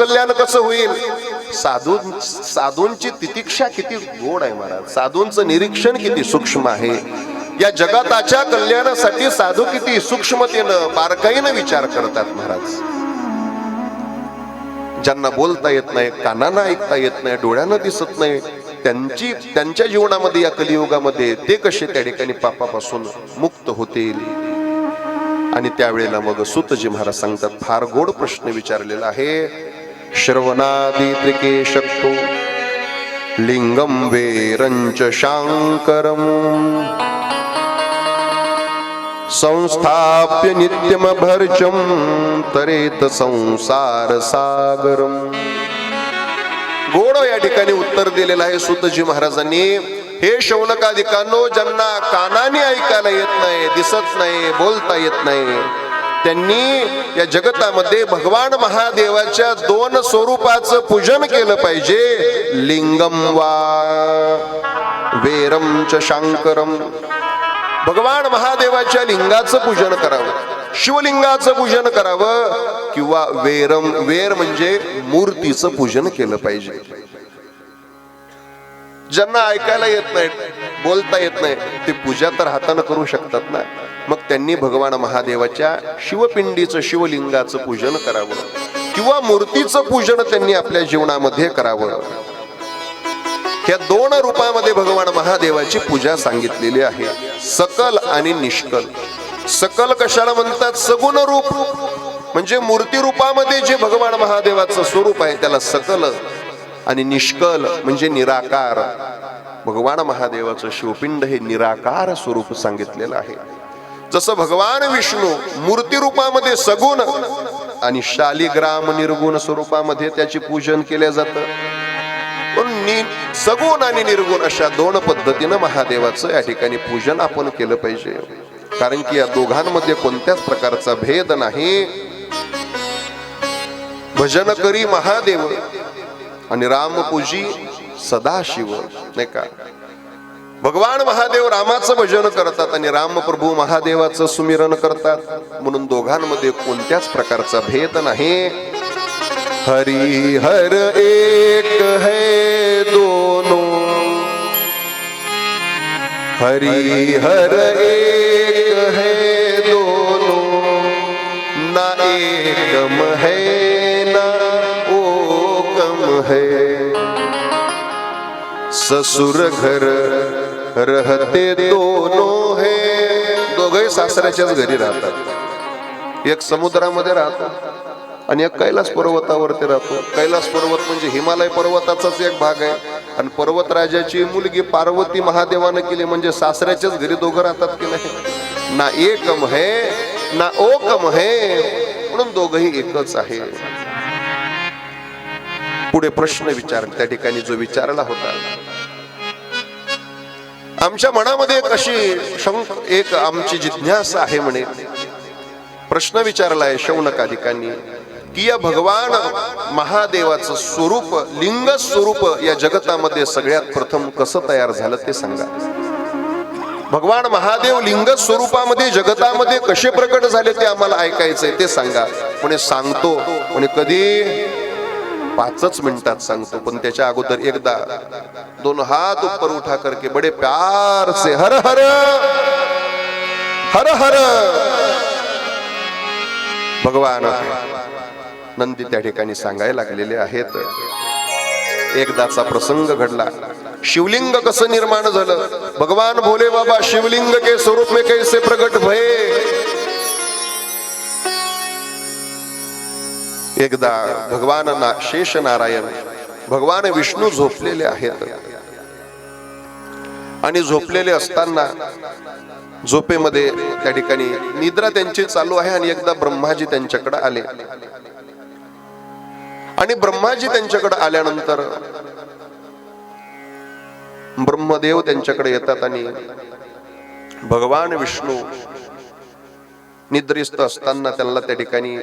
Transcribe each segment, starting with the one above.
कल्याण कसं होईल? साधूंची तितिक्षा किती गोड आहे महाराज, साधूंचं निरीक्षण किती सूक्ष्म आहे. या जगताच्या कल्याणासाठी साधू किती सूक्ष्मतेनं बारकाईनं विचार करतात महाराज. ज्यांना बोलता येत नाही, कानानं ऐकता येत नाही, डोळ्यानं दिसत नाही, त्यांच्या जीवनामध्ये या कलियुगामध्ये ते कसे त्या ठिकाणी पापापासून मुक्त होतील. आणि त्यावेळेला मग सूतजी महाराज सांगतात, फार गोड प्रश्न विचारलेला आहे. श्रवणादी त्रिकेशक्तो लिंगम वेरंच शांकरम संस्थाप्य नित्यमभर्चम तरेत संसार सागरम. गोड या ठिकाणी उत्तर दिलेलं आहे सूतजी महाराजांनी. हे शौनकादिकांनो, ज्यांना कानाने ऐकायला येत नाही, दिसत नाही, बोलता येत नाही, त्यांनी या जगतामध्ये भगवान महादेवाच्या दोन स्वरूपाचं पूजन केलं पाहिजे. लिंगम वा वेरम च शांकरम. भगवान महादेवाच्या लिंगाचं पूजन करावं, शिवलिंगाचं पूजन करावं, किंवा वेरम, वेर म्हणजे मूर्तीचं पूजन केलं पाहिजे. ज्यांना ऐकायला येत नाही, बोलता येत नाही, ते पूजा तर हातानं करू शकतात ना. मग त्यांनी भगवान महादेवाच्या शिवपिंडीचं, शिवलिंगाचं पूजन करावं, किंवा मूर्तीचं पूजन त्यांनी आपल्या जीवनामध्ये करावं. ह्या दोन रूपामध्ये भगवान महादेवाची पूजा सांगितलेली आहे, सकल आणि निष्कल. सकल कशाला म्हणतात? सगुण रूप, म्हणजे मूर्ती रूपामध्ये जे भगवान महादेवाचं स्वरूप आहे त्याला सकल. आणि निष्कल म्हणजे निराकार. भगवान महादेवाचं शिवपिंड हे निराकार स्वरूप सांगितलेलं आहे. जसं भगवान विष्णू मूर्ती रूपामध्ये सगुण आणि शालिग्राम निर्गुण स्वरूपामध्ये त्याचे पूजन केले जातं. सगुण आणि निर्गुण अशा दोन पद्धतीनं महादेवाचं या ठिकाणी पूजन आपण केलं पाहिजे. कारण की या दोघांमध्ये कोणत्याच प्रकारचा भेद नाही. भजन करी महादेव आणि रामपूजी सदाशिव, नाही का? भगवान महादेव रामाचं भजन करतात आणि राम प्रभू महादेवाचं सुमिरन करतात. म्हणून दोघांमध्ये कोणत्याच प्रकारचा भेद नाही. हरि हर एक है दोनों, हरि हर एक है दोनों, ना एकम है ना ओकम है. ससुर घर रहते दोनों है. दोघे सासऱ्याच्याच घरी राहतात. एक समुद्रामध्ये राहतात आणि एक कैलास पर्वतावरती राहतो. कैलास पर्वत म्हणजे हिमालय पर्वताचाच एक भाग आहे. आणि पर्वतराजाची मुलगी पार्वती महादेवानं केली, म्हणजे सासऱ्याच्याच घरी दोघं राहतात की नाही. ना एकम है ना ओकम है, म्हणून दोघही एकच आहे. पुढे प्रश्न विचार त्या ठिकाणी जो विचारला होता, आमच्या मनामध्ये एक आमची जिज्ञासा आहे म्हणे. प्रश्न विचारलाय शौनकादिकांनी की या भगवान महादेवाचं स्वरूप, लिंग स्वरूप या जगतामध्ये सगळ्यात प्रथम कसं तयार झालं ते सांगा. भगवान महादेव लिंग स्वरूपामध्ये जगतामध्ये कसे प्रकट झाले ते आम्हाला ऐकायचंय, ते सांगा. म्हणे सांगतो. म्हणे कधी? 5 मिनिटात सांगतो. पण त्याच्या अगोदर एकदा दोनों हाथ ऊपर उठा करके बड़े प्यार से हर हर हर हर. भगवान नंदी त्या ठिकाणी सांगायला लागलेले आहेत. एकदाचा प्रसंग घडला. शिवलिंग कसं निर्माण झालं? भगवान भोले बाबा शिवलिंग के स्वरूप में कैसे प्रकट भये? एकदा भगवान शेष नारायण, भगवान विष्णू झोपलेले आहेत. आणि झोपलेले असताना झोपेमध्ये त्या ठिकाणी निद्रा त्यांची चालू आहे. आणि एकदा ब्रह्माजी त्यांच्याकडे आले. आणि ब्रह्माजी त्यांच्याकडे आल्यानंतर ब्रह्मदेव त्यांच्याकडे येतात. आणि भगवान विष्णू निद्रिस्त असताना त्यांना त्या ठिकाणी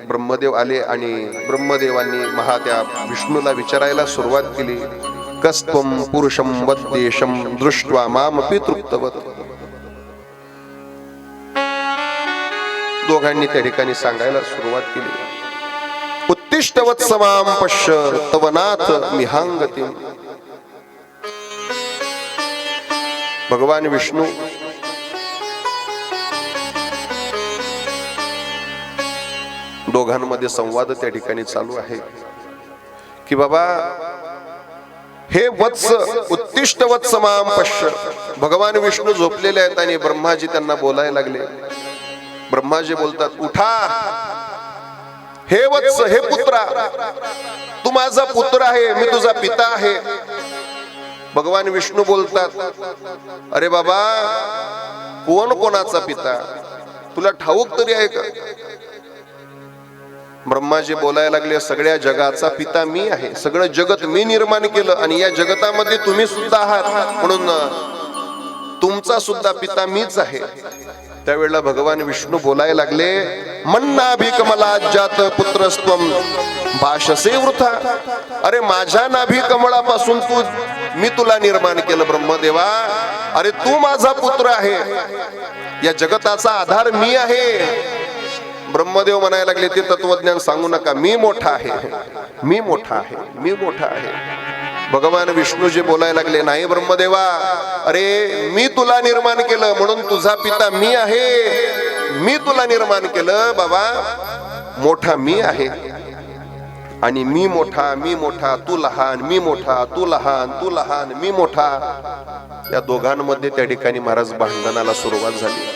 ब्रह्मदेव आले. आणि ब्रह्मदेवांनी त्या विष्णूला विचारायला सुरुवात केली, कस्त्वं पुरुषं वद्देशं दृष्ट्वा मामपि तृप्तवत्. दोघांनी त्या ठिकाणी सांगायला सुरुवात केली, उत्तिष्ठवत्समां पश्य तव नाथ मिहांगती. भगवान विष्णू दोघांमध्ये संवाद त्या ठिकाणी चालू आहे की बाबा हे वत्स उत्तिष्ठ वत्समां पश्य. भगवान विष्णू झोपलेले आहेत आणि ब्रह्माजी त्यांना बोलायला लागले. ब्रह्माजी बोलतात, उठा हे वत्स, हे पुत्रा, तू माझा पुत्र आहे, मी तुझा पिता आहे. भगवान विष्णू बोलतात, अरे बाबा कोण कोणाचा पिता, तुला ठाऊक तरी आहे का? ब्रह्माजी बोलायला लागले, सगळ्या जगाचा पिता मी आहे, सगळं जगत मी निर्माण केलं आणि या जगतामध्ये तुम्ही सुद्धा आहात, म्हणून तुमचा सुद्धा पिता मीच आहे. त्यावेळेला भगवान विष्णू बोलायला लागले, मन्नाभि कमलाज्जात पुत्रस्त्वं भाषसे वृथा. अरे माझ्या नाभी कमळापासून मी तुला निर्माण केलं ब्रह्मदेवा, अरे तू माझा पुत्र आहे, या जगताचा आधार मी आहे. ब्रह्मदेव म्हणायला लागले, ते तत्वज्ञान सांगू नका, मी मोठा आहे, मी मोठा आहे, मी मोठा आहे. भगवान विष्णू जे बोलायला लागले, नाही ब्रह्मदेवा, अरे मी तुला निर्माण केलं म्हणून तुझा पिता मी आहे, मी तुला निर्माण केलं बाबा, मोठा मी आहे. आणि मी मोठा तू लहान, मी मोठा तू लहान, तू लहान मी मोठा. या दोघांमध्ये त्या ठिकाणी महाराज भांडणाला सुरुवात झाली,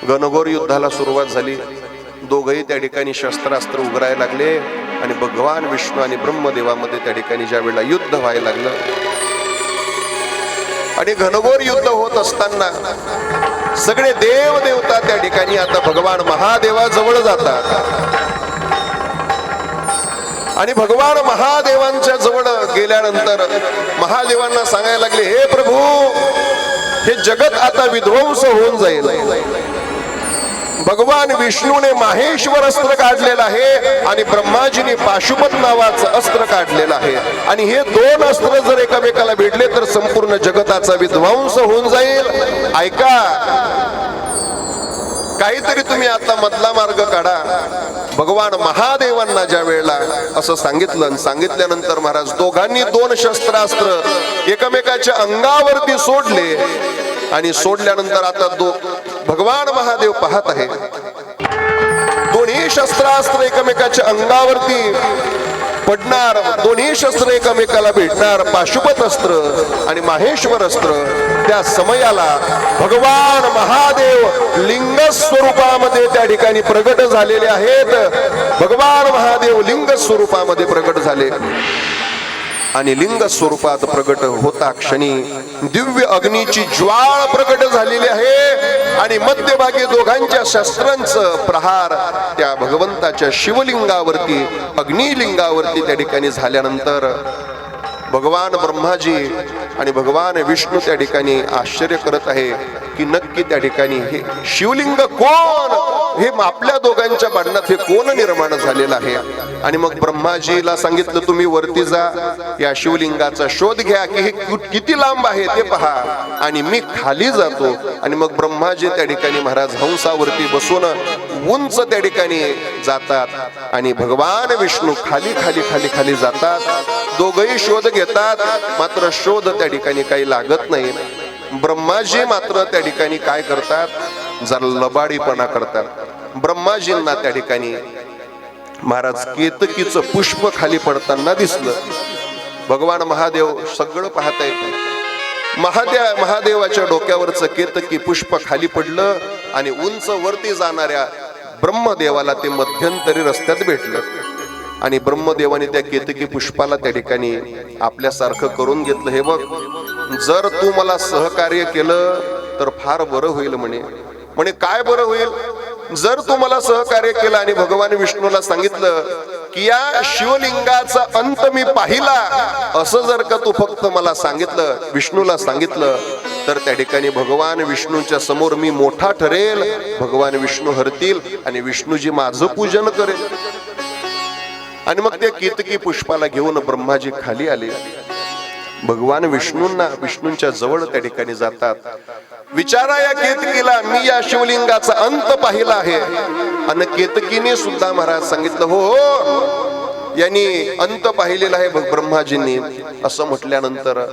घनघोर युद्धाला सुरुवात झाली. दोघही त्या ठिकाणी शस्त्रास्त्र उघडायला लागले आणि भगवान विष्णू आणि ब्रह्मदेवामध्ये त्या ठिकाणी ज्या वेळेला युद्ध व्हायला लागलं आणि घनघोर युद्ध होत असताना सगळे देव देवता त्या ठिकाणी आता भगवान महादेवाजवळ जातात आणि भगवान महादेवांच्या जवळ गेल्यानंतर महादेवांना सांगायला लागले, हे प्रभू, हे जगत आता विध्वंस होऊन जाईल. भगवान विष्णूने माहेश्वर अस्त्र काढलेलं आहे आणि ब्रह्माजीने पाशुपत नावाचं अस्त्र काढलेलं आहे आणि हे दोन अस्त्र जर एकामेकाला भेटले तर संपूर्ण जगताचा विध्वंस होऊन जाईल. ऐका, काहीतरी तुम्ही आता मधला मार्ग काढा. भगवान महादेवांना ज्या वेळेला असं सांगितलं, सांगितल्यानंतर महाराज दोघांनी दोन शस्त्रास्त्र एकमेकाच्या अंगावरती सोडले आणि सोडल्यानंतर आता भगवान महादेव पाहत आहे, दोन्ही शस्त्रास्त्र एकमेकाच्या अंगावरती पडणार, दोन्ही शस्त्र एकमेकाला भेटणार, पाशुपत अस्त्र आणि माहेश्वर अस्त्र. त्या समयाला भगवान महादेव लिंग स्वरूपामध्ये त्या ठिकाणी प्रगट झालेले आहेत. भगवान महादेव लिंग स्वरूपामध्ये प्रगट झाले आणि लिंग स्वरूपात प्रगट होता क्षणी दिव्य अग्नीची ज्वाळ प्रगट झालेली आहे आणि मध्यभागी दोघांच्या शस्त्रांचं प्रहार त्या भगवंताच्या शिवलिंगावरती, अग्निलिंगावरती त्या ठिकाणी झाल्यानंतर भगवान ब्रह्माजी आणि भगवान विष्णू त्या ठिकाणी आश्चर्य करत आहे की नक्की त्या ठिकाणी हे शिवलिंग कोण, हे आपल्या दोघांच्या भांडणात हे कोण निर्माण झालेलं आहे. आणि मग ब्रह्माजीला सांगितलं, तुम्ही वरती जा, या शिवलिंगाचा शोध घ्या की हे किती लांब आहे ते पहा, आणि मी खाली जातो. आणि मग ब्रह्माजी त्या ठिकाणी महाराज हंसावरती बसून उंच त्या ठिकाणी जातात आणि भगवान विष्णू खाली खाली खाली खाली जातात. दोघही शोध घेतात, मात्र शोध त्या ठिकाणी काही लागत नाही. ब्रह्माजी मात्र त्या ठिकाणी काय करतात, जरा लबाडीपणा करतात. ब्रह्माजींना त्या ठिकाणी महाराज केतकीचं पुष्प खाली पडताना दिसलं. भगवान महादेव सगळं पाहत आहेत. महादेवाच्या डोक्यावरचं केतकी पुष्प खाली पडलं आणि उंच वरती जाणाऱ्या ब्रह्मदेवाला ते मध्यंतरी रस्त्यात भेटलं आणि ब्रह्मदेवाने त्या केतकी पुष्पाला त्या ठिकाणी आपल्यासारखं करून घेतलं. हे बघ, जर तू मला सहकार्य केलं तर फार बरं होईल म्हणे. काय बरं होईल? जर तू मला सहकार्य केलं आणि भगवान विष्णूला सांगितलं की या शिवलिंगाचा अंत मी पाहिला, असं जर का तू फक्त मला सांगितलं, विष्णूला सांगितलं, तर त्या ठिकाणी भगवान विष्णूच्या समोर मी मोठा ठरेल. भगवान विष्णू हरतील आणि विष्णूजी माझं पूजन करेल. आणि मग त्या केतकी पुष्पाला घेऊन ब्रह्माजी खाली आले. भगवान विष्णूंच्या जवळ त्या ठिकाणी जातात. विचारा या केतकीला, मी या शिवलिंगाचा अंत पाहिला आहे. आणि केतकीने सुद्धा महाराज सांगितलं, हो यांनी अंत पाहिलेला आहे ब्रह्माजींनी. असं म्हटल्यानंतर